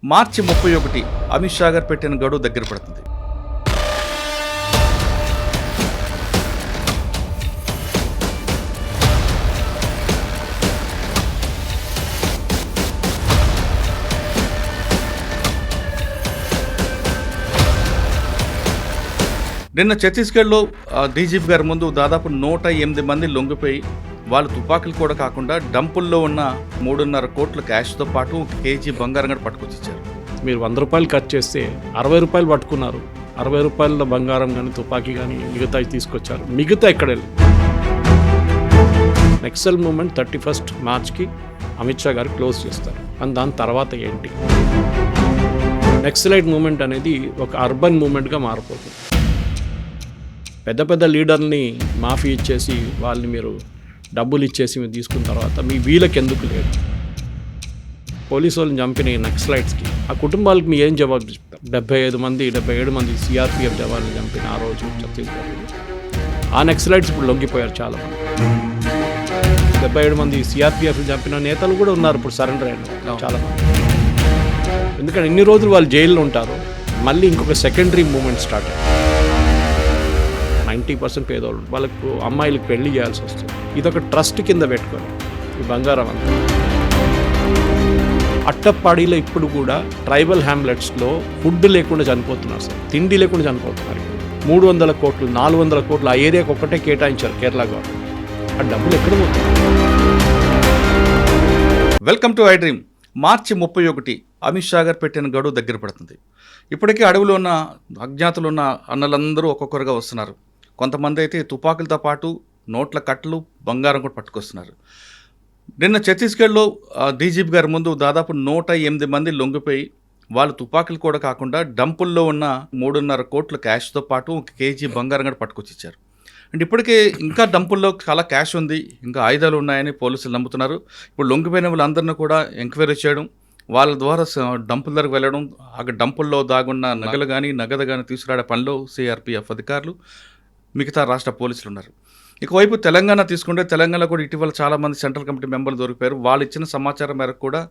మార్చి 31 అమిత్ షా గారు పెట్టిన గడువు దగ్గర పడుతుంది. నిన్న ఛత్తీస్గఢ్లో డీజీపీ గారి ముందు దాదాపు 108 మంది లొంగిపోయి వాళ్ళు తుపాకులు కూడా కాకుండా డంపుల్లో ఉన్న 3.5 కోట్ల క్యాష్తో పాటు 1 కేజీ బంగారం కూడా పట్టుకొచ్చిచ్చారు. మీరు 100 రూపాయలు ఖర్చు చేస్తే 60 రూపాయలు పట్టుకున్నారు. 60 రూపాయల బంగారం కానీ తుపాకీ కానీ మిగతా తీసుకొచ్చారు. మిగతా ఎక్కడ వెళ్ళి నక్సల్ మూమెంట్ 31 మార్చ్కి అమిత్ షా గారు క్లోజ్ చేస్తారు. అండ్ దాని తర్వాత ఏంటి? నక్సలైట్ మూమెంట్ అనేది ఒక అర్బన్ మూమెంట్గా మారిపోతుంది. పెద్ద పెద్ద లీడర్ని మాఫీ ఇచ్చేసి వాళ్ళని మీరు డబ్బులు ఇచ్చేసి మీరు తీసుకున్న తర్వాత మీ వీళ్ళకి ఎందుకు లేదు? పోలీసు వాళ్ళని చంపిన నక్సలైట్స్కి ఆ కుటుంబాలకు మీ ఏం జవాబు చెప్తారు? 77 మంది సిఆర్పిఎఫ్ జవాన్లు చంపిన ఆ రోజు ఛత్తీస్గఢ్లో ఆ నక్సలైట్స్ ఇప్పుడు లొంగిపోయారు చాలామంది. 77 మంది సిఆర్పిఎఫ్ చంపిన నేతలు కూడా ఉన్నారు ఇప్పుడు సరెండర్ అయిన చాలామంది. ఎందుకంటే ఇన్ని రోజులు వాళ్ళు జైల్లో ఉంటారు. మళ్ళీ ఇంకొక సెకండరీ మూమెంట్ స్టార్ట్ అయ్యింది. 90% పేదోళ్ళు, వాళ్ళకు అమ్మాయిలకు పెళ్లి చేయాల్సి వస్తుంది. ఇదొక ట్రస్ట్ కింద పెట్టుకొని ఈ బంగారం అంతా అట్టప్పాడిలో ఇప్పుడు కూడా ట్రైబల్ హ్యామ్లెట్స్లో ఫుడ్ లేకుండా చనిపోతున్నారు సార్. తిండి లేకుండా చనిపోతున్నారు. 300 కోట్లు 400 కోట్లు ఆ ఏరియాకి ఒక్కటే కేటాయించారు కేరళ గవర్నమెంట్. ఆ డబ్బులు ఎక్కడ పోతున్నారు? Welcome to iDream. మార్చి 31 అమిత్ షా గారు పెట్టిన గడువు దగ్గర పడుతుంది. ఇప్పటికే అడవిలో ఉన్న అజ్ఞాతులు ఉన్న అన్నలందరూ ఒక్కొక్కరుగా వస్తున్నారు. కొంతమంది అయితే తుపాకులతో పాటు నోట్ల కట్టలు బంగారం కూడా పట్టుకొస్తున్నారు. నిన్న ఛత్తీస్గఢ్లో డీజీపీ గారి ముందు దాదాపు 108 మంది లొంగిపోయి వాళ్ళు తుపాకులు కూడా కాకుండా డంపుల్లో ఉన్న 3.5 కోట్ల క్యాష్తో పాటు 1 కేజీ బంగారం కూడా పట్టుకొచ్చిచ్చారు. అంటే ఇప్పటికే ఇంకా డంపుల్లో చాలా క్యాష్ ఉంది, ఇంకా ఆయుధాలు ఉన్నాయని పోలీసులు నమ్ముతున్నారు. ఇప్పుడు లొంగిపోయిన వాళ్ళందరినీ కూడా ఎంక్వైరీ చేయడం, వాళ్ళ ద్వారా డంపుల దగ్గరకు వెళ్ళడం, అక్కడ డంపుల్లో దాగున్న నగలు కానీ నగదు కానీ తీసుకురాడే పనిలో సిఆర్పిఎఫ్ అధికారులు, మిగతా రాష్ట్ర పోలీసులు ఉన్నారు. ఇకవైపు తెలంగాణ తీసుకుంటే తెలంగాణలో కూడా ఇటీవల చాలామంది సెంట్రల్ కమిటీ మెంబర్లు దొరికిపోయారు. వాళ్ళు ఇచ్చిన సమాచారం మేరకు కూడా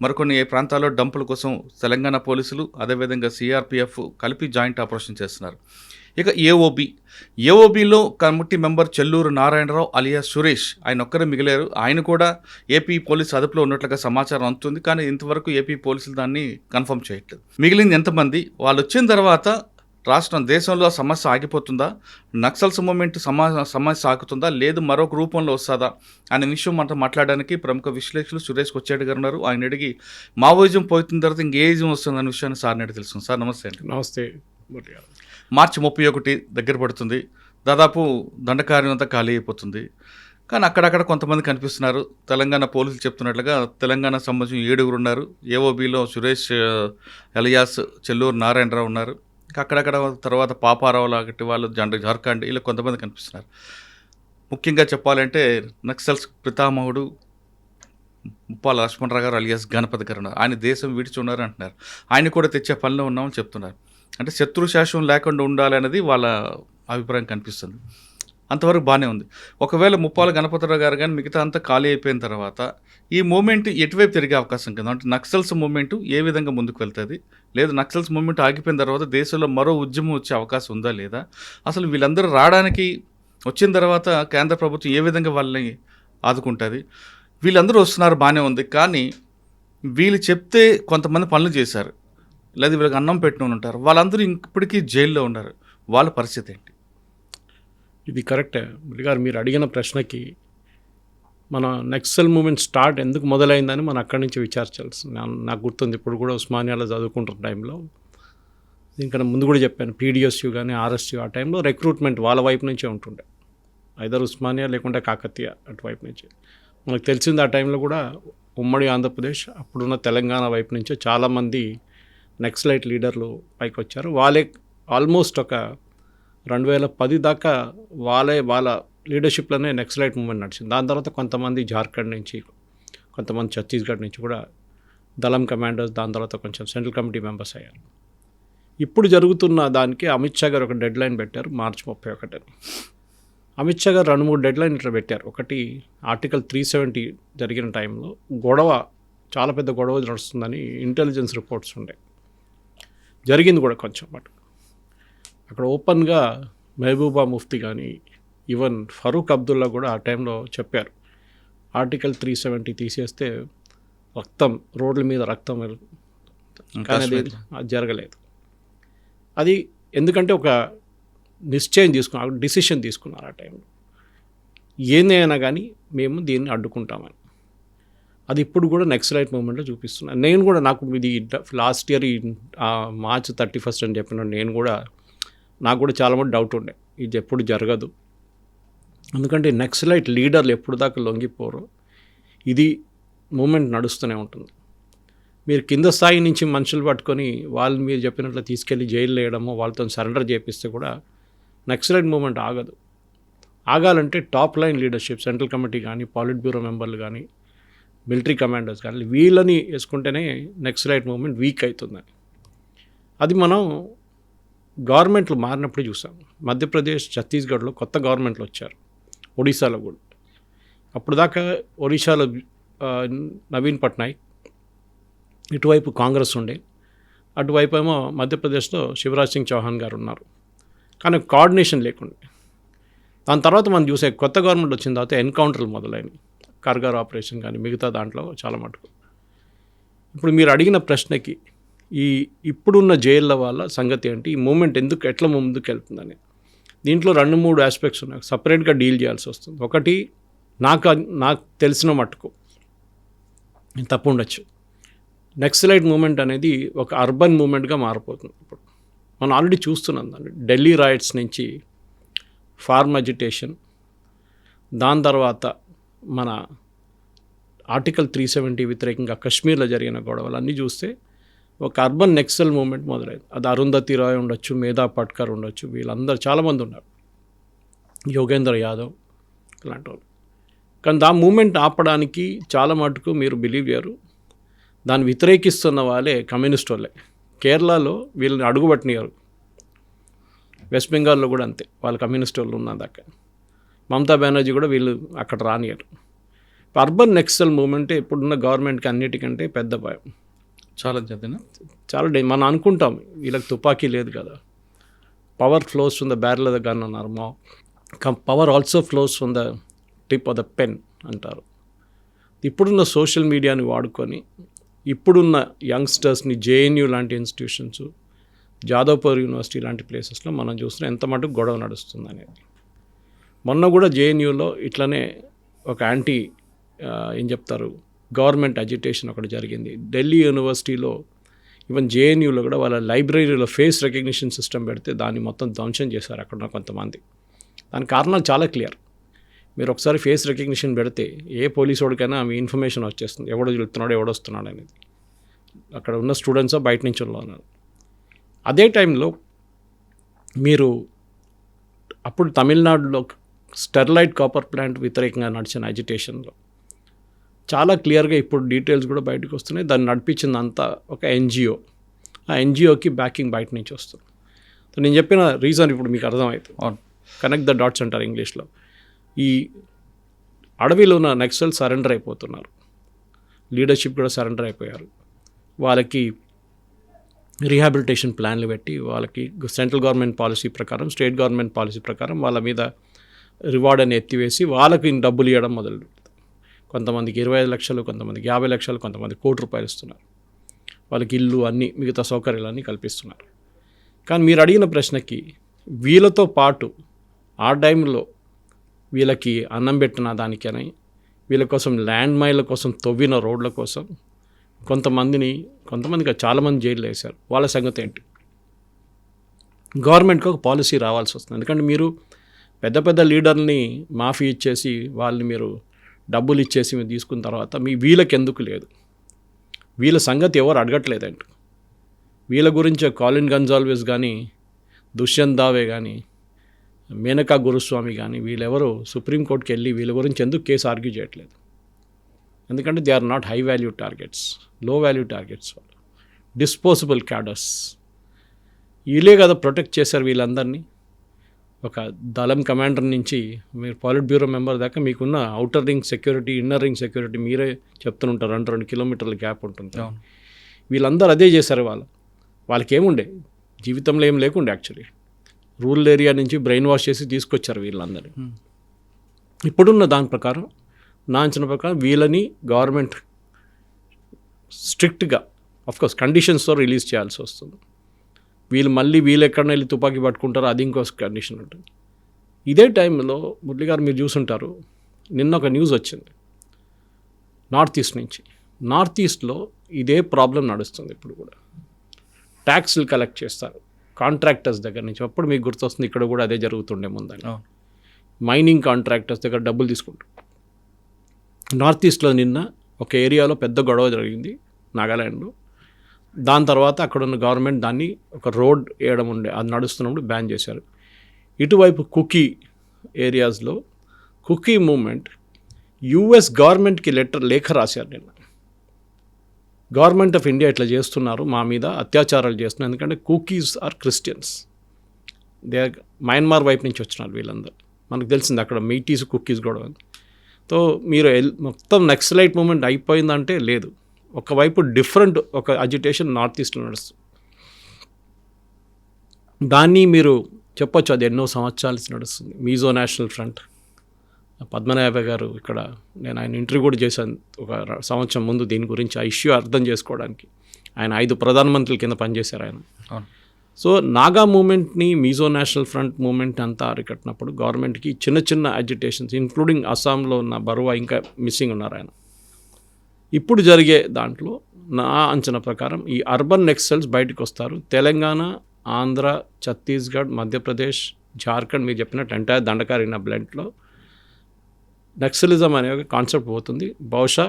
మరికొన్ని ప్రాంతాల్లో డంపుల కోసం తెలంగాణ పోలీసులు అదేవిధంగా సిఆర్పిఎఫ్ కలిపి జాయింట్ ఆపరేషన్ చేస్తున్నారు. ఇక ఏఓబీలో committee member Chelluru Narayanarao alias Suresh ఆయన ఒక్కరే మిగిలారు. ఆయన కూడా ఏపీ పోలీసు అదుపులో ఉన్నట్లుగా సమాచారం అందుతుంది. కానీ ఇంతవరకు ఏపీ పోలీసులు దాన్ని కన్ఫర్మ్ చేయట్లేదు. మిగిలింది ఎంతమంది? వాళ్ళు వచ్చిన తర్వాత రాష్ట్రం దేశంలో సమస్య ఆగిపోతుందా? నక్సల్స్ మూమెంట్ సమస్య ఆగుతుందా? లేదు మరొక రూపంలో వస్తుందా అనే విషయం మనం మాట్లాడడానికి ప్రముఖ విశ్లేషకులు సురేష్ కొచ్చేటి గారు ఉన్నారు. ఆయన అడిగి మావోయిజం పోయిన తర్వాత ఇంకేజం వస్తుందనే విషయాన్ని సార్ని అడిగి తెలుస్తుంది. సార్ నమస్తే అండి. నమస్తే. మార్చి 31 దగ్గర పడుతుంది. దాదాపు దండకార్యం అంతా ఖాళీ అయిపోతుంది. కానీ అక్కడక్కడ కొంతమంది కనిపిస్తున్నారు. తెలంగాణ పోలీసులు చెప్తున్నట్లుగా తెలంగాణకు సంబంధించిన 7 ఉన్నారు. ఏఓబీలో సురేష్ అలియాస్ చెల్లూరు నారాయణరావు ఉన్నారు. అక్కడక్కడ తర్వాత పాపారావు లాంటి వాళ్ళు జార్ఖండ్ ఇలా కొంతమంది కనిపిస్తున్నారు. ముఖ్యంగా చెప్పాలంటే నక్సల్స్ పితామహుడు ముప్పాల లక్ష్మణరావు గారు అలియాస్ గణపతి గారు ఉన్నారు. ఆయన దేశం విడిచి ఉన్నారు అంటున్నారు. ఆయన కూడా తెచ్చే పనిలో ఉన్నామని చెప్తున్నారు. అంటే శత్రు శాసనం లేకుండా ఉండాలనేది వాళ్ళ అభిప్రాయం కనిపిస్తుంది. అంతవరకు బాగానే ఉంది. ఒకవేళ ముప్పాల గణపతిరావు గారు కానీ మిగతా అంతా ఖాళీ అయిపోయిన తర్వాత ఈ మూమెంట్ ఎటువైపు తిరిగే అవకాశం కదా? అంటే నక్సల్స్ మూమెంట్ ఏ విధంగా ముందుకు వెళ్తుంది? లేదు నక్సల్స్ మూమెంట్ ఆగిపోయిన తర్వాత దేశంలో మరో ఉద్యమం వచ్చే అవకాశం ఉందా లేదా? అసలు వీళ్ళందరూ రావడానికి వచ్చిన తర్వాత కేంద్ర ప్రభుత్వం ఏ విధంగా వాళ్ళని ఆదుకుంటుంది? వీళ్ళందరూ వస్తున్నారు బాగానే ఉంది. కానీ వీళ్ళు చెప్తే కొంతమంది పనులు చేశారు, లేదా వీళ్ళకి అన్నం పెట్టిన ఉంటారు, వాళ్ళందరూ ఇప్పటికీ జైల్లో ఉన్నారు. వాళ్ళ పరిస్థితి ఏంటి? ఇది కరెక్టే గారు. మీరు అడిగిన ప్రశ్నకి మన నక్సల్ మూమెంట్ స్టార్ట్ ఎందుకు మొదలైందని మనం అక్కడి నుంచి విచారించాల్సి నాకు గుర్తుంది. ఇప్పుడు కూడా ఉస్మానియాలో చదువుకుంటున్న టైంలో దీనికన్నా ముందు కూడా చెప్పాను, పీడిఎస్యు కానీ ఆర్ఎస్యు ఆ టైంలో రిక్రూట్మెంట్ వాళ్ళ వైపు నుంచే ఉంటుండే. ఐదర్ ఉస్మానియా లేకుంటే కాకతీయ అటువైపు నుంచి. మనకు తెలిసింది ఆ టైంలో కూడా ఉమ్మడి ఆంధ్రప్రదేశ్ అప్పుడున్న తెలంగాణ వైపు నుంచే చాలామంది నక్సలైట్ లీడర్లు పైకి వచ్చారు. వాళ్ళే ఆల్మోస్ట్ ఒక 2010 దాకా వాళ్ళ లీడర్షిప్లోనే నక్సలైట్ మూవ్మెంట్ నడిచింది. దాని తర్వాత కొంతమంది జార్ఖండ్ నుంచి, కొంతమంది ఛత్తీస్గఢ్ నుంచి కూడా దళం కమాండర్స్, దాని తర్వాత కొంచెం సెంట్రల్ కమిటీ మెంబర్స్ అయ్యారు. ఇప్పుడు జరుగుతున్న దానికి అమిత్ షా గారు ఒక డెడ్ లైన్ పెట్టారు, మార్చి 31. అమిత్ షా గారు 2-3 డెడ్ లైన్ ఇట్లా పెట్టారు. ఒకటి ఆర్టికల్ 370 జరిగిన టైంలో గొడవ చాలా పెద్ద గొడవ నడుస్తుందని ఇంటెలిజెన్స్ రిపోర్ట్స్ ఉండే, జరిగింది కూడా కొంచెం. బట్ అక్కడ ఓపెన్గా మెహబూబా ముఫ్తీ కానీ ఈవెన్ ఫరూక్ అబ్దుల్లా కూడా ఆ టైంలో చెప్పారు, ఆర్టికల్ 370 తీసేస్తే రోడ్ల మీద రక్తం కానీ అది జరగలేదు. అది ఎందుకంటే ఒక నిశ్చయం తీసుకున్నారు, డిసిషన్ తీసుకున్నారు ఆ టైంలో, ఏదైనా కానీ మేము దీన్ని అడ్డుకుంటామని. అది ఇప్పుడు కూడా నెక్సలైట్ మూమెంట్లో చూపిస్తున్నాను. నేను కూడా నాకు ఇది లాస్ట్ ఇయర్ March 31 అని చెప్పిన నాకు కూడా చాలా మంది డౌట్ ఉండే, ఇది ఎప్పుడు జరగదు. ఎందుకంటే నెక్సలైట్ లీడర్లు ఎప్పుడు దాకా లొంగిపోరో ఇది మూమెంట్ నడుస్తూనే ఉంటుంది. మీరు కింద స్థాయి నుంచి మనుషులు పట్టుకొని వాళ్ళు మీరు చెప్పినట్లు తీసుకెళ్ళి జైలు వేయడమో వాళ్ళతో సరెండర్ చేపిస్తే కూడా నక్సలైట్ మూమెంట్ ఆగదు. ఆగాలంటే top line leadership, central committee కానీ, పాలిట్ బ్యూరో మెంబర్లు కానీ, మిలిటరీ కమాండర్స్ కానీ వీళ్ళని వేసుకుంటేనే నక్సలైట్ మూమెంట్ వీక్ అవుతుందని. అది మనం గవర్నమెంట్లు మారినప్పుడు చూసాం. మధ్యప్రదేశ్, ఛత్తీస్గఢ్లో కొత్త గవర్నమెంట్లు వచ్చారు, ఒడిశాలో కూడా. అప్పుడు దాకా ఒడిశాలో నవీన్ పట్నాయక్, ఇటువైపు కాంగ్రెస్ ఉండే, అటువైపు ఏమో మధ్యప్రదేశ్లో శివరాజ్ సింగ్ చౌహాన్ గారు ఉన్నారు. కానీ కోఆర్డినేషన్ లేకుండా దాని తర్వాత మనం చూసే కొత్త గవర్నమెంట్ వచ్చిన తర్వాత ఎన్కౌంటర్లు మొదలైనవి, కార్గార్ ఆపరేషన్ కానీ మిగతా దాంట్లో చాలా మటుకు. ఇప్పుడు మీరు అడిగిన ప్రశ్నకి ఇప్పుడున్న జైళ్ళ వాళ్ళ సంగతి ఏంటి, ఈ మూమెంట్ ఎట్లా ముందుకు వెళ్తుందని, దీంట్లో 2-3 ఆస్పెక్ట్స్ ఉన్నాయి, సపరేట్గా డీల్ చేయాల్సి వస్తుంది. ఒకటి, నాకు తెలిసిన మట్టుకు తప్పు ఉండొచ్చు, నక్సలైట్ మూమెంట్ అనేది ఒక అర్బన్ మూమెంట్గా మారిపోతుంది. ఇప్పుడు మనం ఆల్రెడీ చూస్తున్నాం దాన్ని. ఢిల్లీ రైట్స్ నుంచి ఫార్మ్ అజిటేషన్, దాని తర్వాత మన ఆర్టికల్ 370 వ్యతిరేకంగా కశ్మీర్లో జరిగిన గొడవలు అన్నీ చూస్తే ఒక అర్బన్ నెక్సల్ మూమెంట్ మొదలైంది. అది అరుంధతి రాయ్ ఉండొచ్చు, మేధా పట్కర్ ఉండొచ్చు, వీళ్ళందరూ చాలామంది ఉన్నారు, యోగేంద్ర యాదవ్ ఇలాంటి వాళ్ళు. కానీ ఆ మూమెంట్ ఆపడానికి చాలా మటుకు మీరు బిలీవ్ చేయరు, దాన్ని వ్యతిరేకిస్తున్న వాళ్ళే కమ్యూనిస్ట్ వాళ్ళే. కేరళలో వీళ్ళని అడుగుబట్టినారు, వెస్ట్ బెంగాల్లో కూడా అంతే, వాళ్ళు కమ్యూనిస్ట్ వాళ్ళు ఉన్నదాకా. మమతా బెనర్జీ కూడా వీళ్ళు అక్కడ రానియరు. అర్బన్ నెక్సల్ మూమెంటే ఇప్పుడున్న గవర్నమెంట్కి అన్నిటికంటే పెద్ద భయం. చాలా మనం అనుకుంటాం వీళ్ళకి తుపాకీ లేదు కదా, power flows from the barrel of the gun అన్నారు, power also flows from the tip of the pen అంటారు. ఇప్పుడున్న సోషల్ మీడియాని వాడుకొని ఇప్పుడున్న యంగ్స్టర్స్ని JNU లాంటి ఇన్స్టిట్యూషన్స్, జాదవ్పూర్ యూనివర్సిటీ లాంటి ప్లేసెస్లో మనం చూస్తున్నాం ఎంత మటుకు గొడవ నడుస్తుంది అనేది. మొన్న కూడా JNUలో ఇట్లనే ఒక గవర్నమెంట్ అజిటేషన్ ఒకటి జరిగింది. ఢిల్లీ యూనివర్సిటీలో ఈవెన్ JNUలో కూడా వాళ్ళ లైబ్రరీలో ఫేస్ రికగ్నిషన్ సిస్టమ్ పెడితే దాన్ని మొత్తం ధ్వంసం చేశారు అక్కడ కొంతమంది. దాని కారణాలు చాలా క్లియర్. మీరు ఒకసారి ఫేస్ రికగ్నిషన్ పెడితే ఏ పోలీసు వాడికైనా మీ ఇన్ఫర్మేషన్ వచ్చేస్తుంది, ఎవడో వెళ్తున్నాడు ఎవడొస్తున్నాడు అనేది, అక్కడ ఉన్న స్టూడెంట్సో బయట నుంచి ఉన్నారు. అదే టైంలో మీరు అప్పుడు తమిళనాడులో స్టెర్లైట్ కాపర్ ప్లాంట్ వ్యతిరేకంగా నడిచిన అజిటేషన్లో చాలా క్లియర్గా ఇప్పుడు డీటెయిల్స్ కూడా బయటకు వస్తున్నాయి. దాన్ని నడిపించింది అంతా ఒక NGO. ఆ NGOకి బ్యాకింగ్ బయట నుంచి వస్తుంది. నేను చెప్పిన రీజన్ ఇప్పుడు మీకు అర్థమవుతుంది, కనెక్ట్ ద డాట్స్ అంటారు ఇంగ్లీష్లో. ఈ అడవిలో ఉన్న నక్సల్ సరెండర్ అయిపోతున్నారు, లీడర్షిప్ కూడా సరెండర్ అయిపోయారు. వాళ్ళకి రీహాబిలిటేషన్ ప్లాన్లు పెట్టి వాళ్ళకి సెంట్రల్ గవర్నమెంట్ పాలసీ ప్రకారం, స్టేట్ గవర్నమెంట్ పాలసీ ప్రకారం వాళ్ళ మీద రివార్డ్ అని ఎత్తివేసి వాళ్ళకి డబ్బులు ఇవ్వడం మొదలు. కొంతమందికి 25 లక్షలు, కొంతమందికి 50 లక్షలు, కొంతమంది ₹1 కోటి ఇస్తున్నారు. వాళ్ళకి ఇల్లు అన్నీ మిగతా సౌకర్యాలన్నీ కల్పిస్తున్నారు. కానీ మీరు అడిగిన ప్రశ్నకి వీళ్ళతో పాటు ఆ టైంలో వీళ్ళకి అన్నం పెట్టిన దానికని, వీళ్ళ కోసం ల్యాండ్ మైళ్ళ కోసం తవ్విన రోడ్ల కోసం కొంతమందికి చాలామంది జైలు వేశారు. వాళ్ళ సంగతి ఏంటి? గవర్నమెంట్కి ఒక పాలసీ రావాల్సి వస్తుంది. ఎందుకంటే మీరు పెద్ద పెద్ద లీడర్ని మాఫీ ఇచ్చేసి వాళ్ళని మీరు డబ్బులు ఇచ్చేసి మీరు తీసుకున్న తర్వాత వీళ్ళకి ఎందుకు లేదు? వీళ్ళ సంగతి ఎవరు అడగట్లేదండి. వీళ్ళ గురించి కాలిన్ గన్జాల్విస్ కానీ, దుష్యంత్ దావే కానీ, మేనకా గురుస్వామి కానీ వీళ్ళెవరు సుప్రీంకోర్టుకి వెళ్ళి వీళ్ళ గురించి ఎందుకు కేసు ఆర్గ్యూ చేయట్లేదు? ఎందుకంటే they are not high value targets, low value targets, వాళ్ళు డిస్పోజబుల్ క్యాడర్స్. వీళ్ళే కదా ప్రొటెక్ట్ చేశారు వీళ్ళందరినీ. ఒక దళం కమాండర్ నుంచి మీరు పాలిట్ బ్యూరో మెంబర్ దాకా మీకున్న outer ring security, inner ring security మీరే చెప్తుంటారు. 2 కిలోమీటర్ల గ్యాప్ ఉంటుంది. వీళ్ళందరూ అదే చేశారు. వాళ్ళకి ఏముండే, జీవితంలో ఏం లేకుండే. యాక్చువల్లీ రూరల్ ఏరియా నుంచి బ్రెయిన్ వాష్ చేసి తీసుకొచ్చారు వీళ్ళందరినీ. ఇప్పుడున్న దాని ప్రకారం, నా అంచనా ప్రకారం వీళ్ళని గవర్నమెంట్ స్ట్రిక్ట్గా ఆఫ్కోర్స్ కండిషన్స్తో రిలీజ్ చేయాల్సి వస్తుంది. వీళ్ళు ఎక్కడైనా వెళ్ళి తుపాకీ పట్టుకుంటారో అది ఇంకో కండిషన్ ఉంటుంది. ఇదే టైంలో మురళి గారు మీరు చూసుంటారు, నిన్న ఒక న్యూస్ వచ్చింది నార్త్ ఈస్ట్ నుంచి. నార్త్ ఈస్ట్లో ఇదే ప్రాబ్లం నడుస్తుంది ఇప్పుడు కూడా. ట్యాక్స్లు కలెక్ట్ చేస్తారు కాంట్రాక్టర్స్ దగ్గర నుంచి. అప్పుడు మీకు గుర్తొస్తుంది ఇక్కడ కూడా అదే జరుగుతుండే ముందని. మైనింగ్ కాంట్రాక్టర్స్ దగ్గర డబ్బులు తీసుకుంటారు. నార్త్ ఈస్ట్లో నిన్న ఒక ఏరియాలో పెద్ద గొడవ జరిగింది నాగాల్యాండ్లో. దాని తర్వాత అక్కడ ఉన్న గవర్నమెంట్ దాన్ని ఒక రోడ్ వేయడం ఉండే, అది నడుస్తున్నప్పుడు బ్యాన్ చేశారు. ఇటువైపు కుకీ ఏరియాస్లో కుకీ మూమెంట్ యుఎస్ గవర్నమెంట్కి లేఖ రాశారు నిన్న. గవర్నమెంట్ ఆఫ్ ఇండియా ఇట్లా చేస్తున్నారు, మా మీద అత్యాచారాలు చేస్తున్నారు. ఎందుకంటే కుకీస్ ఆర్ క్రిస్టియన్స్. మయన్మార్ వైపు నుంచి వచ్చినారు వీళ్ళందరూ. మనకు తెలిసింది అక్కడ మీటీస్ కుకీస్ గొడవ. సో మీరు మొత్తం నక్సలైట్ మూమెంట్ అయిపోయిందంటే లేదు. ఒకవైపు డిఫరెంట్ ఒక అజిటేషన్ నార్త్ ఈస్ట్లో నడుస్తుంది. దాన్ని మీరు చెప్పొచ్చు అది ఎన్నో సంవత్సరాల నుంచి నడుస్తుంది. మీజో నేషనల్ ఫ్రంట్, పద్మనాభ గారు ఇక్కడ, నేను ఆయన ఇంటర్వ్యూ కూడా చేశాను ఒక సంవత్సరం ముందు దీని గురించి, ఆ ఇష్యూ అర్థం చేసుకోవడానికి. ఆయన 5 ప్రధానమంత్రుల కింద పనిచేశారు ఆయన. సో నాగా మూమెంట్ని, మీజో నేషనల్ ఫ్రంట్ మూమెంట్ అంతా అరికట్టినప్పుడు గవర్నమెంట్కి చిన్న చిన్న అజిటేషన్స్, ఇంక్లూడింగ్ అస్సాంలో ఉన్న బరువా ఇంకా మిస్సింగ్ ఉన్నారు ఆయన. ఇప్పుడు జరిగే దాంట్లో నా అంచనా ప్రకారం ఈ అర్బన్ నెక్సల్స్ బయటకు వస్తారు. తెలంగాణ, ఆంధ్ర, ఛత్తీస్గఢ్, మధ్యప్రదేశ్, జార్ఖండ్ మీరు చెప్పినట్టు ఎంటైర్ దండకారిన బ్లెంట్లో నక్సలిజం అనే ఒక కాన్సెప్ట్ పోతుంది. బహుశా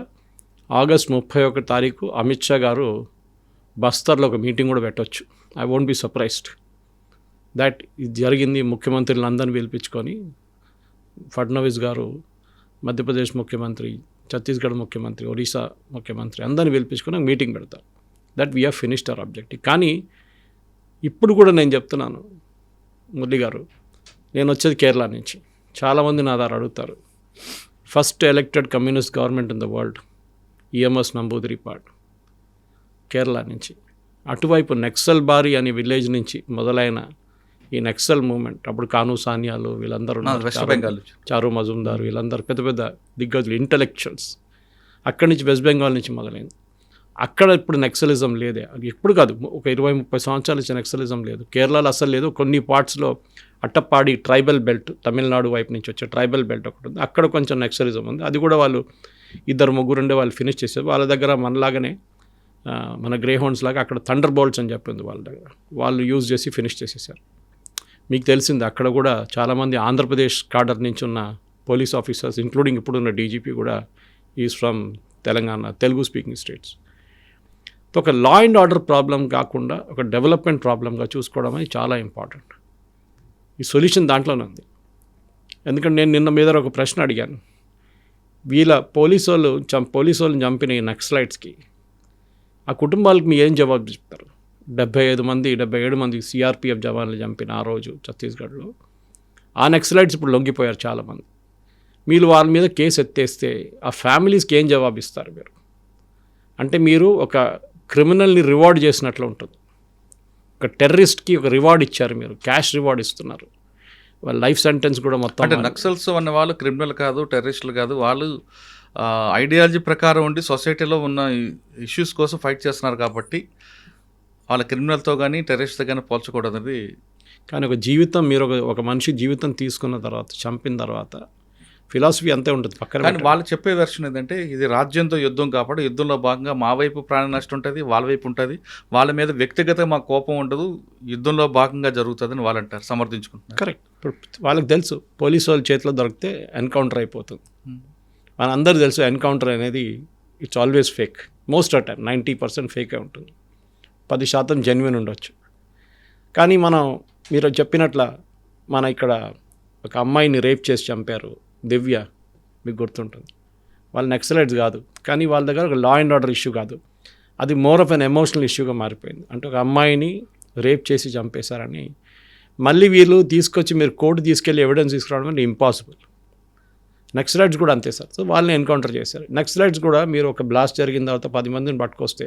ఆగస్ట్ 31 తారీఖు అమిత్ షా గారు బస్తర్లో ఒక మీటింగ్ కూడా పెట్టవచ్చు. I won't be surprised that ఇది జరిగింది. ముఖ్యమంత్రులను అందరిని పిలిపించుకొని ఫడ్నవీస్ గారు, మధ్యప్రదేశ్ ముఖ్యమంత్రి, ఛత్తీస్గఢ్ ముఖ్యమంత్రి, ఒరిస్సా ముఖ్యమంత్రి అందరిని పిలిపించుకొని మీటింగ్ పెడతారు. That we have finished our objective. కానీ ఇప్పుడు కూడా నేను చెప్తున్నాను మురళి గారు, నేను వచ్చేది కేరళ నుంచి. చాలామంది నా దగ్గర అడుగుతారు, first elected communist government in the world EMS Namboodiripad, Kerala నుంచి. అటువైపు నక్సల్ బారి అనే విలేజ్ నుంచి మొదలైన ఈ నక్సల్ మూమెంట్, అప్పుడు కాను సానియాలు వీళ్ళందరూ, వెస్ట్ బెంగాల్, చారు మజుందార్ వీళ్ళందరూ పెద్ద పెద్ద దిగ్గజులు, ఇంటలెక్చువల్స్. అక్కడి నుంచి వెస్ట్ బెంగాల్ నుంచి మొదలైంది. అక్కడ ఇప్పుడు నక్సలిజం లేదే, అది ఎప్పుడు కాదు, ఒక 20-30 సంవత్సరాల నుంచి నక్సలిజం లేదు. కేరళలో అసలు లేదు. కొన్ని పార్ట్స్లో అట్టప్పాడి ట్రైబల్ బెల్ట్, తమిళనాడు వైపు నుంచి వచ్చే ట్రైబల్ బెల్ట్ ఒకటి ఉంది, అక్కడ కొంచెం నక్సలిజం ఉంది. అది కూడా వాళ్ళు 2-3 ఉండే వాళ్ళు ఫినిష్ చేశారు. వాళ్ళ దగ్గర మనలాగానే మన గ్రే హౌండ్స్ లాగా అక్కడ థండర్ బోల్ట్స్ అని చెప్పింది వాళ్ళ దగ్గర, వాళ్ళు యూజ్ చేసి ఫినిష్ చేసేసారు. మీకు తెలిసింది అక్కడ కూడా చాలామంది ఆంధ్రప్రదేశ్ కాడర్ నుంచి ఉన్న పోలీస్ ఆఫీసర్స్, ఇంక్లూడింగ్ ఇప్పుడున్న డీజీపీ కూడా is from Telangana, Telugu speaking states. ఒక లా అండ్ ఆర్డర్ ప్రాబ్లం కాకుండా ఒక డెవలప్మెంట్ ప్రాబ్లంగా చూసుకోవడం అనేది చాలా ఇంపార్టెంట్. ఈ సొల్యూషన్ దాంట్లోనే ఉంది. ఎందుకంటే నేను నిన్న మీద ఒక ప్రశ్న అడిగాను, వీళ్ళ పోలీసు వాళ్ళని చంపిన ఈ నక్సలైట్స్కి ఆ కుటుంబాలకు మీరు ఏం జవాబు చెప్తారు? 77 మంది సిఆర్పిఎఫ్ జవాన్లు చంపిన ఆ రోజు ఛత్తీస్గఢ్లో ఆ నక్సలైట్స్ ఇప్పుడు లొంగిపోయారు చాలామంది. మీరు వాళ్ళ మీద కేసు ఎత్తేస్తే ఆ ఫ్యామిలీస్కి ఏం జవాబు ఇస్తారు మీరు? అంటే మీరు ఒక క్రిమినల్ని రివార్డ్ చేసినట్లు ఉంటుంది. ఒక టెర్రరిస్ట్కి ఒక రివార్డ్ ఇచ్చారు, మీరు క్యాష్ రివార్డ్ ఇస్తున్నారు. వాళ్ళ లైఫ్ సెంటెన్స్ కూడా మొత్తం. అంటే నక్సల్స్ అన్న వాళ్ళు క్రిమినల్ కాదు, టెర్రరిస్టులు కాదు, వాళ్ళు ఐడియాలజీ ప్రకారం ఉండి సొసైటీలో ఉన్న ఇష్యూస్ కోసం ఫైట్ చేస్తున్నారు కాబట్టి వాళ్ళ క్రిమినల్తో కానీ టెర్రరిస్ట్తో కానీ పోల్చకూడదు అనేది. కానీ ఒక జీవితం, మీరు ఒక మనిషి జీవితం తీసుకున్న తర్వాత, చంపిన తర్వాత ఫిలాసఫీ అంతే ఉంటుంది పక్కన. కానీ వాళ్ళు చెప్పే వెర్షన్ ఏంటంటే ఇది రాజ్యంతో యుద్ధం కాబట్టి యుద్ధంలో భాగంగా మా వైపు ప్రాణ నష్టం ఉంటుంది, వాళ్ళ వైపు ఉంటుంది, వాళ్ళ మీద వ్యక్తిగతంగా మా కోపం ఉండదు, యుద్ధంలో భాగంగా జరుగుతుందని వాళ్ళు అంటారు, సమర్థించుకుంటున్నారు. కరెక్ట్. ఇప్పుడు వాళ్ళకి తెలుసు పోలీసు వాళ్ళ చేతిలో దొరికితే ఎన్కౌంటర్ అయిపోతుంది. మనందరూ తెలుసు ఎన్కౌంటర్ అనేది it's always fake. Most of time 90% ఫేకే ఉంటుంది, 10% జెన్యున్ ఉండొచ్చు. కానీ మీరు చెప్పినట్ల మన ఇక్కడ ఒక అమ్మాయిని రేప్ చేసి చంపారు, దివ్య, మీకు గుర్తుంటుంది. వాళ్ళు నక్సలైట్స్ కాదు, కానీ వాళ్ళ దగ్గర ఒక లా అండ్ ఆర్డర్ ఇష్యూ కాదు, అది మోర్ ఆఫ్ అన్ ఎమోషనల్ ఇష్యూగా మారిపోయింది. అంటే ఒక అమ్మాయిని రేప్ చేసి చంపేశారని మళ్ళీ వీళ్ళు తీసుకొచ్చి మీరు కోర్టు తీసుకెళ్ళి ఎవిడెన్స్ తీసుకురావడం అంటే ఇంపాసిబుల్. నక్సలైట్స్ కూడా అంతే సార్. సో వాళ్ళని ఎన్కౌంటర్ చేశారు. నక్సలైట్స్ కూడా మీరు ఒక బ్లాస్ట్ జరిగిన తర్వాత 10 మందిని పట్టుకొస్తే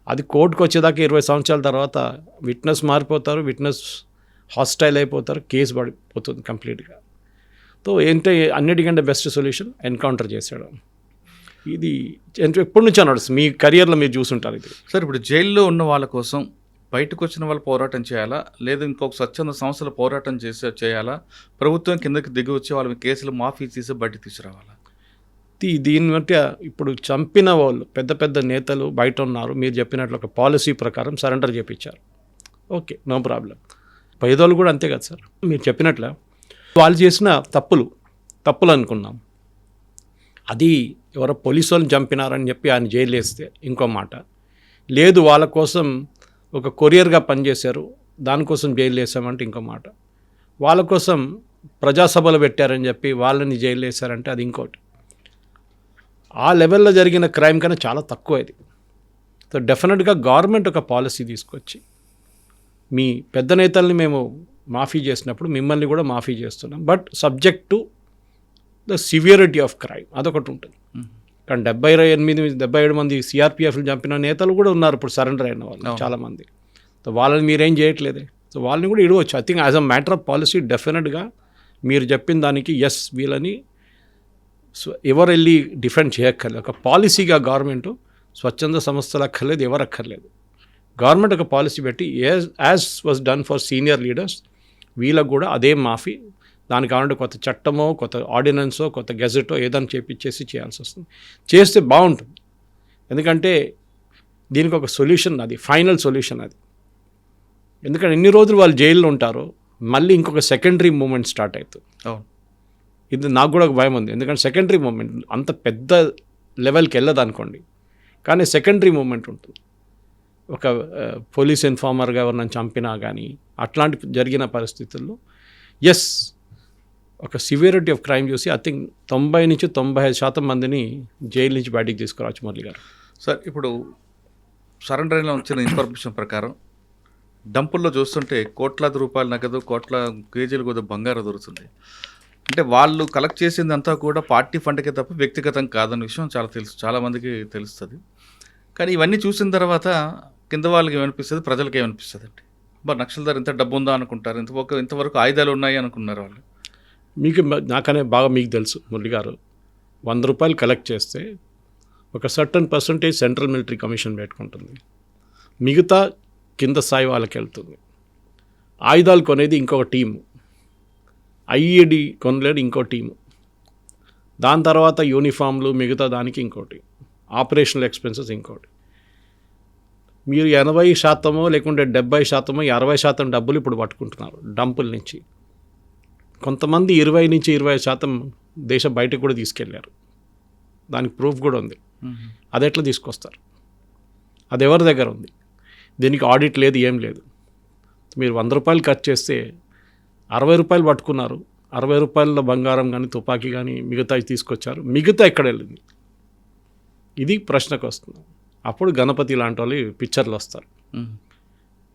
అది కోర్టుకు వచ్చేదాకా 20 సంవత్సరాల తర్వాత విట్నెస్ మారిపోతారు, విట్నెస్ హాస్టైల్ అయిపోతారు, కేసు పడిపోతుంది కంప్లీట్గా. సో ఏంటంటే అన్నిటికంటే బెస్ట్ సొల్యూషన్ ఎన్కౌంటర్ చేశాడు. ఇది ఎప్పటి నుంచి నడుస్తుంది మీ కెరియర్లో మీరు చూసుంటారు ఇది. సార్ ఇప్పుడు జైల్లో ఉన్న వాళ్ళ కోసం బయటకు వచ్చిన వాళ్ళు పోరాటం చేయాలా, లేదా ఇంకొక స్వచ్ఛంద సంస్థలు పోరాటం చేయాలా, ప్రభుత్వం కిందకి దిగి వచ్చి వాళ్ళ కేసులు మాఫీ చేసి బయటకు తీసుకురావాలా? దీన్ని బట్టి ఇప్పుడు చంపిన వాళ్ళు పెద్ద పెద్ద నేతలు బయట ఉన్నారు. మీరు చెప్పినట్లు ఒక పాలసీ ప్రకారం సరెండర్ చేయించారు. Okay, no problem. పేదోళ్ళు కూడా అంతే కదా సార్. మీరు చెప్పినట్ల వాళ్ళు చేసిన తప్పులు అనుకున్నాం. అది ఎవరో పోలీసు వాళ్ళని చంపినారని చెప్పి ఆయన జైలు వేస్తే ఇంకో మాట. లేదు వాళ్ళ కోసం ఒక కొరియర్గా పనిచేశారు, దానికోసం జైలు వేసామంటే ఇంకో మాట. వాళ్ళ కోసం ప్రజాసభలు పెట్టారని చెప్పి వాళ్ళని జైలు వేశారంటే అది ఇంకోటి. ఆ లెవెల్లో జరిగిన క్రైమ్ కన్నా చాలా తక్కువ ఇది. సో డెఫినెట్గా గవర్నమెంట్ ఒక పాలసీ తీసుకొచ్చి మీ పెద్ద నేతల్ని మేము మాఫీ చేసినప్పుడు మిమ్మల్ని కూడా మాఫీ చేస్తున్నాం, but subject to the severity of crime అదొకటి ఉంటుంది. కానీ 77 మంది సిఆర్పిఎఫ్లు చంపిన నేతలు కూడా ఉన్నారు ఇప్పుడు సరెండర్ అయిన వాళ్ళు చాలామంది. సో వాళ్ళని మీరేం చేయట్లేదే. సో వాళ్ళని కూడా ఇడవచ్చు. I think as a matter of policy డెఫినెట్గా మీరు చెప్పిన దానికి ఎస్, వీళ్ళని ఎవరు వెళ్ళి డిఫెండ్ చేయక్కర్లేదు. ఒక పాలసీగా గవర్నమెంట్ స్వచ్ఛంద సంస్థలు అక్కర్లేదు, ఎవరు అక్కర్లేదు. గవర్నమెంట్ ఒక పాలసీ పెట్టి as was done for senior leaders వీళ్ళకు కూడా అదే మాఫీ. దానికి కావాలంటే కొత్త చట్టమో, కొత్త ఆర్డినెన్సో, కొత్త గెజెటో ఏదైనా చేపించేసి చేయాల్సి వస్తుంది. చేస్తే బాగుంటుంది. ఎందుకంటే దీనికి ఒక సొల్యూషన్, అది ఫైనల్ సొల్యూషన్ అది. ఎందుకంటే ఎన్ని రోజులు వాళ్ళు జైల్లో ఉంటారో మళ్ళీ ఇంకొక సెకండరీ మూమెంట్ స్టార్ట్ అవుతుంది. ఇది నాకు కూడా ఒక భయం ఉంది. ఎందుకంటే సెకండరీ మూమెంట్ అంత పెద్ద లెవెల్కి వెళ్ళదు అనుకోండి, కానీ సెకండరీ మూమెంట్ ఉంటుంది. ఒక పోలీస్ ఇన్ఫార్మర్గా ఎవరినైనా చంపినా కానీ అట్లాంటి జరిగిన పరిస్థితుల్లో ఎస్, ఒక సివియరిటీ ఆఫ్ క్రైమ్ చూసి ఐ థింక్ 90 నుంచి 95% మందిని జైలు నుంచి బయటికి తీసుకురావచ్చు. మురళి గారు సార్, ఇప్పుడు సరెండర్ అయిన వచ్చిన ఇన్ఫర్మేషన్ ప్రకారం డంపుల్లో చూస్తుంటే కోట్లాది రూపాయల నగదు, కోట్ల కేజీలు కూడా బంగారం దొరుకుతుంది. అంటే వాళ్ళు కలెక్ట్ చేసిందంతా కూడా పార్టీ ఫండ్కే తప్ప వ్యక్తిగతం కాదన్న విషయం చాలామందికి తెలుస్తుంది. కానీ ఇవన్నీ చూసిన తర్వాత కింద వాళ్ళకి ఏమనిపిస్తుంది, ప్రజలకి ఏమనిపిస్తుంది అంటే మరి నక్సల్దార్ ఇంత డబ్బు ఉందా అనుకుంటారు, ఇంతవరకు ఆయుధాలు ఉన్నాయి అనుకున్నారు వాళ్ళు. మీకు నాకనే బాగా మీకు తెలుసు మురళి గారు, 100 రూపాయలు కలెక్ట్ చేస్తే ఒక certain percentage central military commission పెట్టుకుంటుంది, మిగతా కింద స్థాయి వాళ్ళకి వెళ్తుంది. ఆయుధాలు కొనేది ఇంకొక టీము, ఐఈడి కొనలేడు ఇంకో టీము, దాని తర్వాత యూనిఫామ్లు మిగతా దానికి ఇంకోటి, ఆపరేషనల్ ఎక్స్పెన్సెస్ ఇంకోటి. మీరు 80% లేకుంటే 70%, 60% డబ్బులు ఇప్పుడు పట్టుకుంటున్నారు డంపుల నుంచి. కొంతమంది 20 నుంచి 25% దేశ బయటకు కూడా తీసుకెళ్లారు. దానికి ప్రూఫ్ కూడా ఉంది. అది ఎట్లా తీసుకొస్తారు? అది ఎవరి దగ్గర ఉంది? దీనికి ఆడిట్ లేదు, ఏం లేదు. మీరు 100 రూపాయలు ఖర్చు చేస్తే 60 రూపాయలు పట్టుకున్నారు. 60 రూపాయల బంగారం కానీ తుపాకీ కానీ మిగతా తీసుకొచ్చారు. మిగతా ఎక్కడ వెళ్ళింది? ఇది ప్రశ్నకు వస్తుంది. అప్పుడు గణపతి లాంటి వాళ్ళు పిక్చర్లు వస్తారు.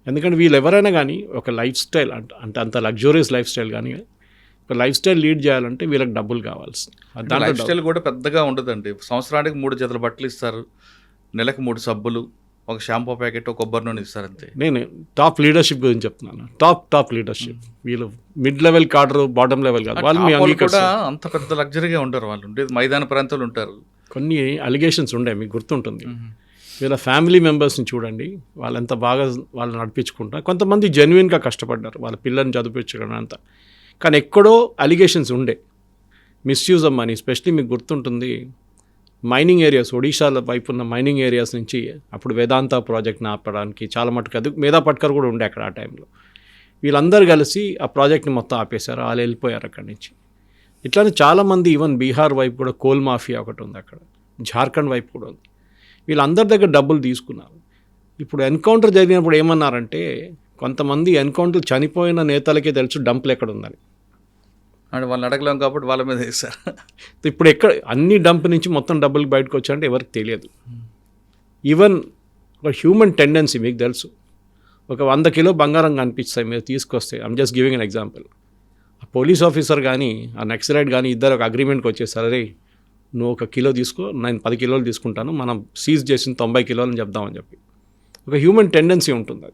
ఎందుకంటే వీళ్ళు ఎవరైనా కానీ ఒక లైఫ్ స్టైల్ అంటే అంత లగ్జూరియస్ లైఫ్ స్టైల్ కానీ ఒక లైఫ్ స్టైల్ లీడ్ చేయాలంటే వీళ్ళకి డబ్బులు కావాల్సి. లైఫ్ స్టైల్ కూడా పెద్దగా ఉండదండి. సంవత్సరానికి 3 జతల బట్టలు ఇస్తారు, నెలకు 3 సబ్బులు, ఒక షాంపూ ప్యాకెట్, ఒక కొబ్బరి నూనె ఇస్తారు అంతే. నేను టాప్ లీడర్షిప్ గురించి చెప్తున్నాను. Top leadership. వీళ్ళు మిడ్ లెవెల్ కాడరు, బాటమ్ లెవెల్ కాదు. వాళ్ళు కూడా అంత పెద్ద లగ్జరీగా ఉంటారు. వాళ్ళు ఉండేది మైదాన ప్రాంతాలు ఉంటారు. కొన్ని అలిగేషన్స్ ఉండే, మీకు గుర్తుంటుంది. వీళ్ళ ఫ్యామిలీ మెంబర్స్ని చూడండి, వాళ్ళు ఎంత బాగా వాళ్ళు నడిపించుకుంటారు. కొంతమంది జెన్యున్గా కష్టపడ్డారు వాళ్ళ పిల్లల్ని చదివించడం అంతా. కానీ ఎక్కడో అలిగేషన్స్ ఉండే, మిస్యూజ్ ఆఫ్ మనీ. ఎస్పెషలీ మీకు గుర్తుంటుంది మైనింగ్ ఏరియాస్, ఒడిశాల వైపు ఉన్న మైనింగ్ ఏరియాస్ నుంచి అప్పుడు వేదాంత ప్రాజెక్ట్ని ఆపడానికి చాలా మటుకు అది మేధా పట్కర్ కూడా ఉండే అక్కడ ఆ టైంలో. వీళ్ళందరూ కలిసి ఆ ప్రాజెక్ట్ని మొత్తం ఆపేశారు, వాళ్ళు వెళ్ళిపోయారు అక్కడి నుంచి. ఇట్లానే చాలామంది, ఈవెన్ బీహార్ వైపు కూడా కోల్ మాఫియా ఒకటి ఉంది అక్కడ, జార్ఖండ్ వైపు కూడా ఉంది. వీళ్ళందరి దగ్గర డబ్బులు తీసుకున్నారు. ఇప్పుడు ఎన్కౌంటర్ జరిగినప్పుడు ఏమన్నారంటే కొంతమంది ఎన్కౌంటర్ చనిపోయిన నేతలకే తెలుసు డంపులు ఎక్కడ ఉందని. అంటే వాళ్ళు అడగలేం కాబట్టి వాళ్ళ మీద వేస్తారు. ఇప్పుడు ఎక్కడ అన్ని డంప్ నుంచి మొత్తం డబ్బులు బయటకు వచ్చాయంటే ఎవరికి తెలియదు. ఈవెన్ ఒక హ్యూమన్ టెండెన్సీ మీకు తెలుసు, ఒక 100 కిలో బంగారం కనిపిస్తాయి మీరు తీసుకొస్తే. I'm just giving an example. ఆ పోలీస్ ఆఫీసర్ కానీ ఆ నక్సలైట్ కానీ ఇద్దరు ఒక అగ్రిమెంట్కి వచ్చేసారు, అరే నువ్వు 1 కిలో తీసుకో, నేను 10 కిలోలు తీసుకుంటాను, మనం సీజ్ చేసిన 90 కిలోలు అని చెప్దామని చెప్పి. ఒక హ్యూమన్ టెండెన్సీ ఉంటుంది,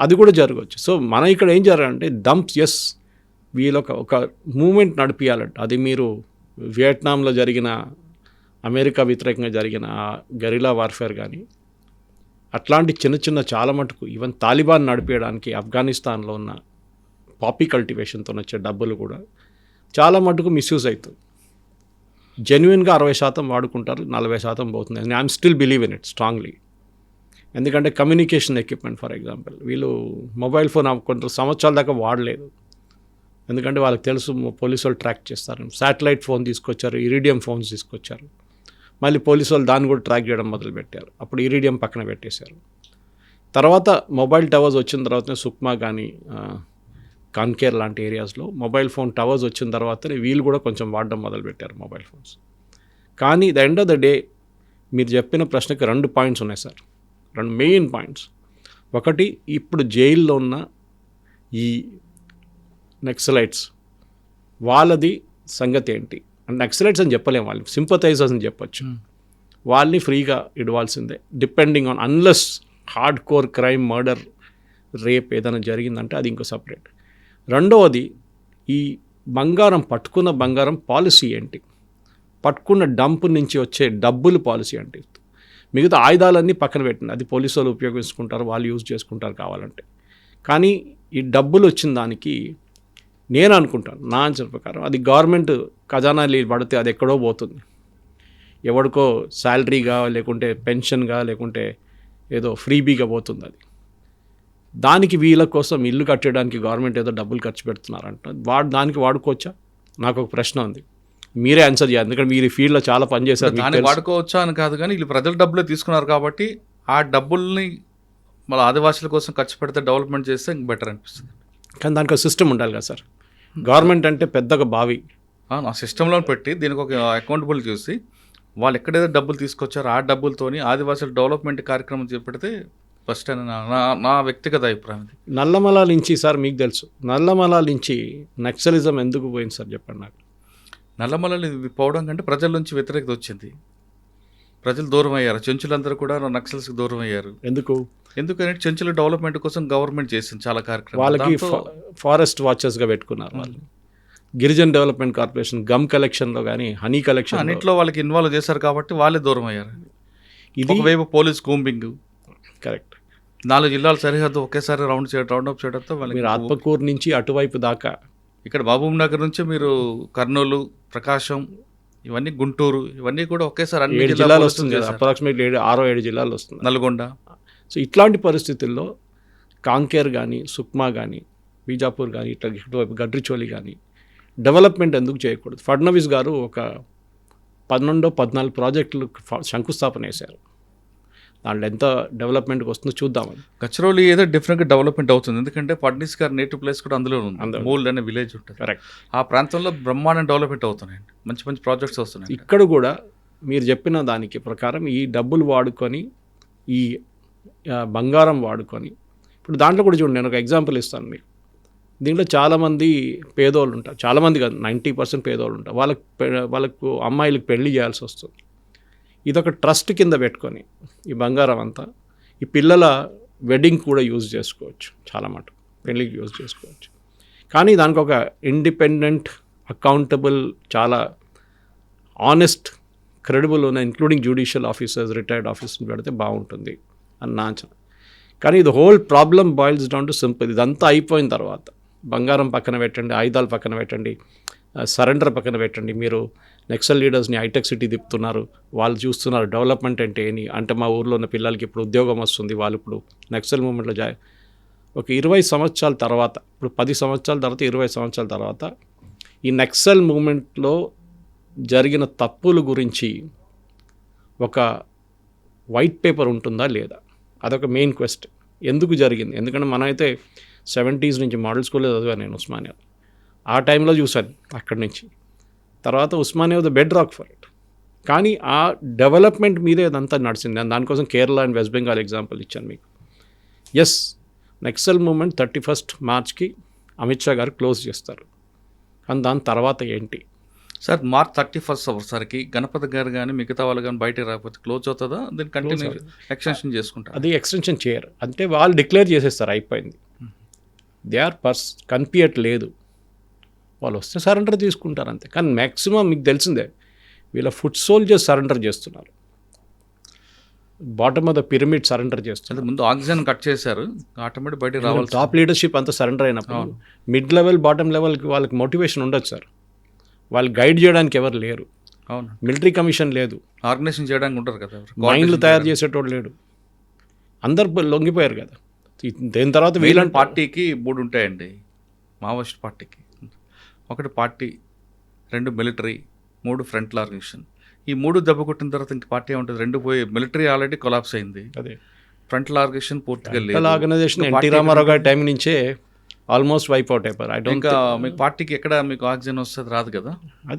అది కూడా జరగవచ్చు. సో మనం ఇక్కడ ఏం జరగాలంటే డంప్స్, ఎస్ వీళ్ళొక ఒక మూమెంట్ నడిపించాలంట. అది మీరు వియట్నాంలో జరిగిన అమెరికా వ్యతిరేకంగా జరిగిన గెరిలా వార్ఫేర్ కానీ అట్లాంటి చిన్న చిన్న చాలా మటుకు ఈవెన్ తాలిబాన్ నడిపేయడానికి ఆఫ్ఘనిస్తాన్లో ఉన్న పాపీ కల్టివేషన్తో వచ్చే డబ్బులు కూడా చాలా మటుకు మిస్యూజ్ అవుతుంది. జెన్యున్గా 60% వాడుకుంటారు, 40% పోతుంది. And I'm still believe in it strongly. ఎందుకంటే కమ్యూనికేషన్ ఎక్విప్మెంట్ ఫర్ ఎగ్జాంపుల్ వీళ్ళు మొబైల్ ఫోన్ కొంత సంవత్సరాల దాకా వాడలేదు, ఎందుకంటే వాళ్ళకి తెలుసు పోలీసు వాళ్ళు ట్రాక్ చేస్తారు. శాటిలైట్ ఫోన్ తీసుకొచ్చారు, ఇరిడియం ఫోన్స్ తీసుకొచ్చారు, మళ్ళీ పోలీసు వాళ్ళు దాన్ని కూడా ట్రాక్ చేయడం మొదలుపెట్టారు. అప్పుడు ఇరిడియం పక్కన పెట్టేశారు. తర్వాత మొబైల్ టవర్స్ వచ్చిన తర్వాతనే సుక్మా కానీ కాన్కేర్ లాంటి ఏరియాస్లో మొబైల్ ఫోన్ టవర్స్ వచ్చిన తర్వాతనే వీళ్ళు కూడా కొంచెం వాడడం మొదలుపెట్టారు మొబైల్ ఫోన్స్. కానీ the end of the day మీరు చెప్పిన ప్రశ్నకి 2 పాయింట్స్ ఉన్నాయి సార్, 2 మెయిన్ పాయింట్స్. ఒకటి, ఇప్పుడు జైల్లో ఉన్న ఈ నక్సలైట్స్ వాళ్ళది సంగతి ఏంటి అంటే, నక్సలైట్స్ అని చెప్పలేము, వాళ్ళు సింపథైజర్స్ అని చెప్పొచ్చు. వాళ్ళని ఫ్రీగా ఇవ్వాల్సిందే, depending on unless hard core crime, murder, rape ఏదైనా జరిగిందంటే అది ఇంకో సపరేట్. రెండవది, ఈ బంగారం పట్టుకున్న బంగారం పాలసీ ఏంటి, పట్టుకున్న డంప్ నుంచి వచ్చే డబ్బులు పాలసీ ఏంటి. మిగతా ఆయుధాలన్నీ పక్కన పెట్టండి, అది పోలీసు వాళ్ళు ఉపయోగించుకుంటారు, వాళ్ళు యూజ్ చేసుకుంటారు కావాలంటే. కానీ ఈ డబ్బులు వచ్చిన దానికి నేను అనుకుంటాను, నా అంచనా ప్రకారం అది గవర్నమెంట్ ఖజానాలు పడితే అది ఎక్కడో పోతుంది, ఎవడికో శాలరీగా లేకుంటే పెన్షన్గా లేకుంటే ఏదో ఫ్రీబీగా పోతుంది. అది దానికి వీళ్ళ కోసం ఇల్లు కట్టడానికి గవర్నమెంట్ ఏదో డబ్బులు ఖర్చు పెడుతున్నారంట, దానికి వాడుకోవచ్చా? నాకు ఒక ప్రశ్న ఉంది, మీరే ఆన్సర్ చేయాలి, ఎందుకంటే మీరు ఈ ఫీల్డ్లో చాలా పనిచేశారు. దాన్ని వాడుకోవచ్చా అని కాదు, కానీ వీళ్ళు ప్రజల డబ్బులే తీసుకున్నారు కాబట్టి ఆ డబ్బుల్ని మళ్ళీ ఆదివాసుల కోసం ఖర్చు పెడితే డెవలప్మెంట్ చేస్తే ఇంక బెటర్ అనిపిస్తుంది. కానీ దానికి ఒక సిస్టమ్ ఉండాలి కదా సార్. గవర్నమెంట్ అంటే పెద్దగా బావి, ఆ సిస్టంలో పెట్టి దీనికి ఒక అకౌంటబుల్ చూసి వాళ్ళు ఎక్కడైతే డబ్బులు తీసుకొచ్చారో ఆ డబ్బులతోని ఆదివాసుల డెవలప్మెంట్ కార్యక్రమం చేపడితే ఫస్ట్ అని నా వ్యక్తిగత అభిప్రాయం. నల్లమల నుంచి సార్ మీకు తెలుసు, నల్లమల నుంచి నక్సలిజం ఎందుకు పోయింది సార్ చెప్పండి నాకు. నల్లమలని పోవడం కంటే ప్రజల నుంచి వ్యతిరేకత వచ్చింది, ప్రజలు దూరం అయ్యారు, చెంచులందరూ కూడా నక్సల్స్కి దూరం అయ్యారు. ఎందుకంటే చెంచుల డెవలప్మెంట్ కోసం గవర్నమెంట్ చేసింది చాలా కార్యక్రమాలు. వాళ్ళకి ఫారెస్ట్ వాచెస్గా పెట్టుకున్నారు వాళ్ళు. గిరిజన్ డెవలప్మెంట్ కార్పొరేషన్ గమ్ కలెక్షన్లో కానీ హనీ కలెక్షన్ అన్నింటిలో వాళ్ళకి ఇన్వాల్వ్ చేశారు కాబట్టి వాళ్ళే దూరం అయ్యారు. ఇది ఒకవైపు పోలీస్ కూంబింగ్, కరెక్ట్, 4 జిల్లాల సరిహద్దు ఒకేసారి రౌండ్ అప్ చేయడంతో మీరు ఆత్మకూరు నుంచి అటువైపు దాకా, ఇక్కడ మహబూబ్ నగర్ నుంచి మీరు కర్నూలు, ప్రకాశం, ఇవన్నీ గుంటూరు, ఇవన్నీ కూడా ఒకేసారి 7 జిల్లాలు వస్తుంది కదా, అప్రాక్సిమేట్లీ 6-7 జిల్లాలు వస్తుంది, నల్గొండ. సో ఇట్లాంటి పరిస్థితుల్లో కాంకేర్ కానీ సుక్మా కానీ బీజాపూర్ కానీ ఇటువైపు గడ్రిచోలి కానీ డెవలప్మెంట్ ఎందుకు చేయకూడదు? ఫడ్నవీస్ గారు ఒక 12-14 ప్రాజెక్టులు శంకుస్థాపన వేశారు, దాంట్లో ఎంత డెవలప్మెంట్కి వస్తుందో చూద్దామని. గచ్చిరోలి ఏదో డిఫరెంట్గా డెవలప్మెంట్ అవుతుంది, ఎందుకంటే ఫడ్నీస్ గారు నేటివ్ ప్లేస్ కూడా అందులో ఉంది, మూల్ అనే విలేజ్ ఉంటుంది. కరెక్ట్, ఆ ప్రాంతంలో బ్రహ్మాండం డెవలప్మెంట్ అవుతున్నాయండి, మంచి మంచి ప్రాజెక్ట్స్ వస్తున్నాయి. ఇక్కడ కూడా మీరు చెప్పిన దానికి ప్రకారం ఈ డబ్బులు వాడుకొని ఈ బంగారం వాడుకొని, ఇప్పుడు దాంట్లో కూడా చూడండి, నేను ఒక ఎగ్జాంపుల్ ఇస్తాను మీకు. దీంట్లో చాలామంది పేదోళ్ళు ఉంటారు, చాలామంది కాదు 90% పేదోళ్ళు ఉంటారు, వాళ్ళకు అమ్మాయిలకు పెళ్లి చేయాల్సి వస్తుంది. ఇదొక ట్రస్ట్ కింద పెట్టుకొని ఈ బంగారం అంతా ఈ పిల్లల వెడ్డింగ్ కూడా యూజ్ చేసుకోవచ్చు, చాలా మటుకు పెళ్ళికి యూజ్ చేసుకోవచ్చు. కానీ దానికి ఒక ఇండిపెండెంట్, అకౌంటబుల్, చాలా ఆనెస్ట్, క్రెడిబుల్ ఉన్న ఇంక్లూడింగ్ జ్యుడిషియల్ ఆఫీసర్స్, రిటైర్డ్ ఆఫీసర్ని పెడితే బాగుంటుంది అని నా అంచనా. కానీ ఇది whole problem boils down to simple. ఇదంతా అయిపోయిన తర్వాత బంగారం పక్కన పెట్టండి, ఆయుధాలు పక్కన పెట్టండి, సరెండర్ పక్కన పెట్టండి, మీరు నక్సల్ లీడర్స్ని హైటెక్ సిటీ తిప్పుతున్నారు, వాళ్ళు చూస్తున్నారు డెవలప్మెంట్ అంటే ఏంటి అంటే, మా ఊర్లో ఉన్న పిల్లలకి ఇప్పుడు ఉద్యోగం వస్తుంది, వాళ్ళు ఇప్పుడు నక్సల్ మూమెంట్లో ఒక 20 సంవత్సరాల తర్వాత, ఇప్పుడు 10 సంవత్సరాల తర్వాత 20 సంవత్సరాల తర్వాత ఈ నక్సల్ మూమెంట్లో జరిగిన తప్పుల గురించి ఒక వైట్ పేపర్ ఉంటుందా లేదా, అదొక మెయిన్ క్వశ్చన్. ఎందుకు జరిగింది? ఎందుకంటే మనమైతే 70s నుంచి మోడల్ స్కూల్లో చదివాను నేను ఉస్మానియా, ఆ టైంలో చూశాను అక్కడి నుంచి. తర్వాత Osmania the bedrock for it. కానీ ఆ డెవలప్మెంట్ మీదే అదంతా నడిచింది. దానికోసం కేరళ అండ్ వెస్ట్ బెంగాల్ ఎగ్జాంపుల్ ఇచ్చాను మీకు. ఎస్, నక్సల్ మూమెంట్ 31st మార్చ్కి అమిత్ షా గారు క్లోజ్ చేస్తారు. కానీ దాని తర్వాత ఏంటి? సార్ మార్చ్ 31st అవ్వసరికి గణపతి గారు కానీ మిగతా వాళ్ళు కానీ బయట రాకపోతే క్లోజ్ అవుతుందా? దీన్ని కంటిన్యూ ఎక్స్టెన్షన్ చేసుకుంటారు? అది ఎక్స్టెన్షన్ చేయరు, అంటే వాళ్ళు డిక్లేర్ చేసేస్తారు అయిపోయింది. దే ఆర్ కనిపించట్లేదు, వాళ్ళు వస్తే సరెండర్ తీసుకుంటారు అంతే. కానీ మ్యాక్సిమం మీకు తెలిసిందే, వీళ్ళ ఫుట్ సోల్జర్స్ సరెండర్ చేస్తున్నారు, bottom of the pyramid surrender చేస్తున్నారు. ముందు ఆక్సిజన్ కట్ చేశారు, ఆటోమేటిక్ బయటకు రావాలి. టాప్ లీడర్షిప్ అంతా సరెండర్ అయినప్పుడు మిడ్ లెవెల్ బాటమ్ లెవెల్కి వాళ్ళకి మోటివేషన్ ఉండొచ్చు సార్, వాళ్ళు గైడ్ చేయడానికి ఎవరు లేరు. అవును, మిలిటరీ కమిషన్ లేదు, ఆర్గనైజేషన్ చేయడానికి ఉంటారు కదా, మైండ్లు తయారు చేసేటోడు లేడు, అందరు లొంగిపోయారు కదా. దీని తర్వాత వీళ్ళని పార్టీకి 3 ఉంటాయండి, మావోయిస్ట్ పార్టీకి. 1 పార్టీ, 2 మిలిటరీ, 3 ఫ్రంట్ల ఆర్గనైజేషన్. ఈ 3 దెబ్బ కొట్టిన తర్వాత ఇంక పార్టీ ఉంటుంది, 2 పోయి. మిలిటరీ ఆల్రెడీ కొలాప్స్ అయింది, అదే ఫ్రంట్ల ఆర్గనైజేషన్ పూర్తిగా లేదు. ఆర్గనైజేషన్ ఎన్టీ రామారావు గారి టైం నుంచే ఆల్మోస్ట్ వైప్ అవుట్ అయిపోయారు. ఇంకా మీకు పార్టీకి ఎక్కడ మీకు ఆక్సిజన్ వస్తుంది? రాదు కదా. అది